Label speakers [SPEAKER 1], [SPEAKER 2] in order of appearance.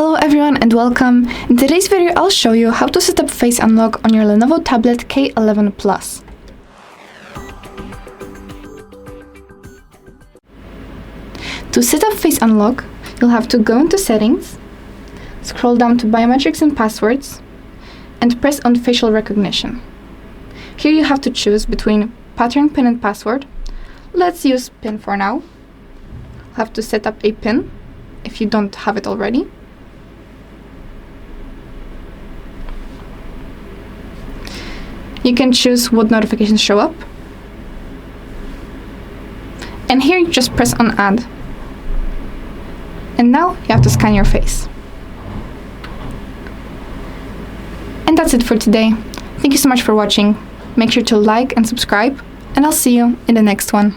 [SPEAKER 1] Hello everyone and welcome. In today's video I'll show you how to set up Face Unlock on your Lenovo tablet K11 Plus. To set up Face Unlock, you'll have to go into Settings, scroll down to Biometrics and Passwords, and press on Facial Recognition. Here you have to choose between Pattern, PIN and Password. Let's use PIN for now. You'll have to set up a PIN if you don't have it already. You can choose what notifications show up. And here you just press on Add. And now you have to scan your face. And that's it for today. Thank you so much for watching. Make sure to like and subscribe, and I'll see you in the next one.